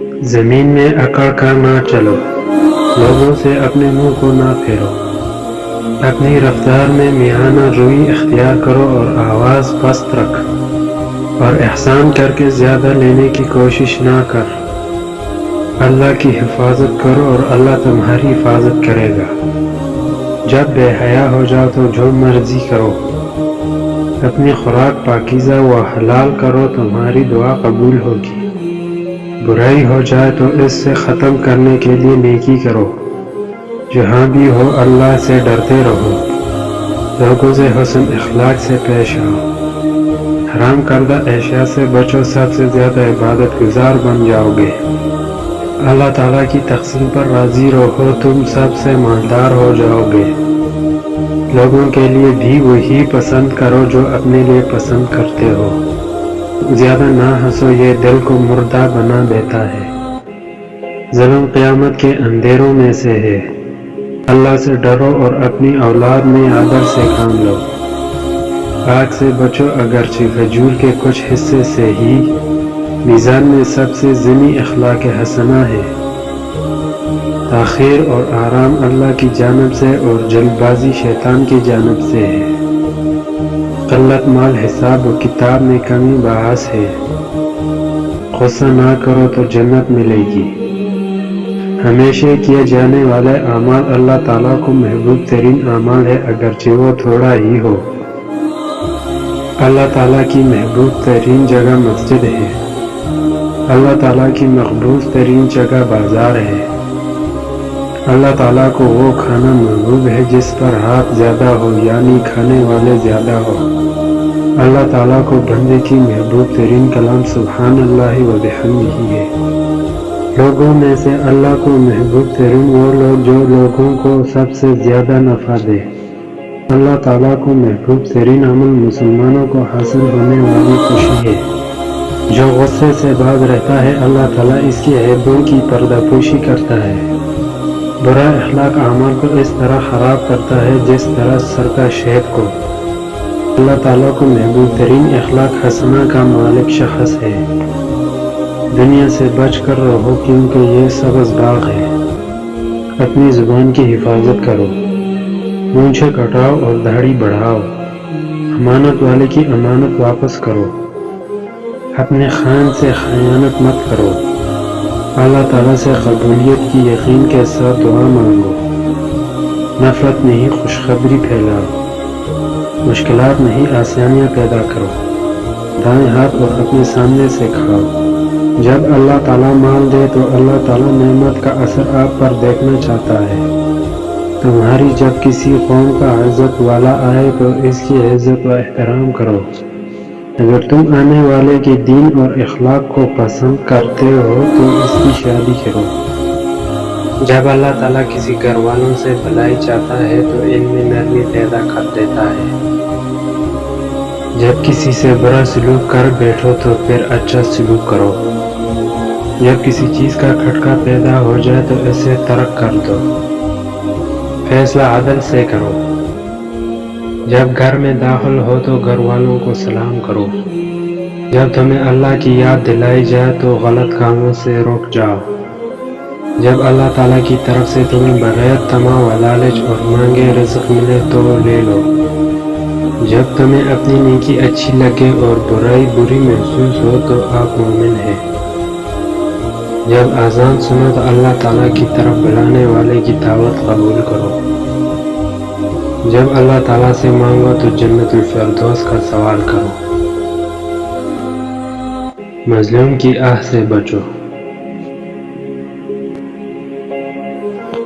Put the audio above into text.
زمین میں اکڑ کر نہ چلو، لوگوں سے اپنے منہ کو نہ پھیرو، اپنی رفتار میں میانہ روی اختیار کرو اور آواز پست رکھ، اور احسان کر کے زیادہ لینے کی کوشش نہ کر۔ اللہ کی حفاظت کرو اور اللہ تمہاری حفاظت کرے گا۔ جب بے حیا ہو جاؤ تو جو مرضی کرو، اپنی خوراک پاکیزہ و حلال کرو، تمہاری دعا قبول ہوگی۔ برائی ہو جائے تو اس سے ختم کرنے کے لیے نیکی کرو۔ جہاں بھی ہو اللہ سے ڈرتے رہو، لوگوں سے حسن اخلاق سے پیش آؤ، حرام کردہ اشیاء سے بچو، سب سے زیادہ عبادت گزار بن جاؤ گے۔ اللہ تعالیٰ کی تقسیم پر راضی رہو، تم سب سے مالدار ہو جاؤ گے۔ لوگوں کے لیے بھی وہی پسند کرو جو اپنے لیے پسند کرتے ہو۔ زیادہ نہ ہنسو، یہ دل کو مردہ بنا دیتا ہے۔ ظلم قیامت کے اندھیروں میں سے ہے۔ اللہ سے ڈرو اور اپنی اولاد میں عدل سے کام لو۔ آگ سے بچو، اگرچہ کھجور کے کچھ حصے سے ہی۔ میزان میں سب سے ضمنی اخلاق حسنہ ہے۔ تاخیر اور آرام اللہ کی جانب سے اور جلد بازی شیطان کی جانب سے ہے۔ قلت مال حساب و کتاب میں کمی باعث ہے۔ غصہ نہ کرو تو جنت ملے گی۔ ہمیشہ کیے جانے والے اعمال اللہ تعالیٰ کو محبوب ترین اعمال ہے، اگرچہ وہ تھوڑا ہی ہو۔ اللہ تعالیٰ کی محبوب ترین جگہ مسجد ہے۔ اللہ تعالیٰ کی مقبول ترین جگہ بازار ہے۔ اللہ تعالیٰ کو وہ کھانا محبوب ہے جس پر ہاتھ زیادہ ہو، یعنی کھانے والے زیادہ ہو۔ اللہ تعالیٰ کو بندے کی محبوب ترین کلام سبحان اللہ و بحمدہ ہے۔ لوگوں میں سے اللہ کو محبوب ترین وہ لوگ جو لوگوں کو سب سے زیادہ نفع دے۔ اللہ تعالیٰ کو محبوب ترین عمل مسلمانوں کو حاصل ہونے والی خوشی ہے۔ جو غصے سے باز رہتا ہے، اللہ تعالیٰ اس کی عیبوں کی پردہ پوشی کرتا ہے۔ برا اخلاق اعمال کو اس طرح خراب کرتا ہے جس طرح سرکہ شہد کو۔ اللہ تعالیٰ کو محبوب ترین اخلاق حسنہ کا مالک شخص ہے۔ دنیا سے بچ کر رہو کیونکہ یہ سبز باغ ہے۔ اپنی زبان کی حفاظت کرو، مونچھیں کٹاؤ اور داڑھی بڑھاؤ۔ امانت والے کی امانت واپس کرو۔ اپنے خان سے خیانت مت کرو۔ اللہ تعالیٰ سے قبولیت کی یقین کے ساتھ دعا مانگو۔ نفرت نہیں، خوشخبری پھیلاؤ۔ مشکلات نہیں، آسانیاں پیدا کرو۔ دائیں ہاتھ اور اپنے سامنے سے کھاؤ۔ جب اللہ تعالیٰ مال دے تو اللہ تعالیٰ نعمت کا اثر آپ پر دیکھنا چاہتا ہے۔ تمہاری جب کسی قوم کا عزت والا آئے تو اس کی عزت و احترام کرو۔ اگر تم آنے والے کے دین اور اخلاق کو پسند کرتے ہو تو اس کی شادی کرو۔ جب اللہ تعالیٰ کسی گھر والوں سے بھلائی چاہتا ہے تو ان میں نرمی پیدا کر دیتا ہے۔ جب کسی سے برا سلوک کر بیٹھو تو پھر اچھا سلوک کرو۔ جب کسی چیز کا کھٹکا پیدا ہو جائے تو اسے ترک کر دو۔ فیصلہ عدل سے کرو۔ جب گھر میں داخل ہو تو گھر والوں کو سلام کرو۔ جب تمہیں اللہ کی یاد دلائی جائے تو غلط کاموں سے رک جاؤ۔ جب اللہ تعالیٰ کی طرف سے تمہیں بغیر طمع و لالچ اور مانگے رزق ملے تو لے لو۔ جب تمہیں اپنی نیکی اچھی لگے اور برائی بری محسوس ہو تو آپ مومن ہیں۔ جب اذان سنو تو اللہ تعالیٰ کی طرف بلانے والے کی دعوت قبول کرو۔ جب اللہ تعالیٰ سے مانگو تو جنت الفردوس کا سوال کرو۔ مظلوم کی آہ سے بچو۔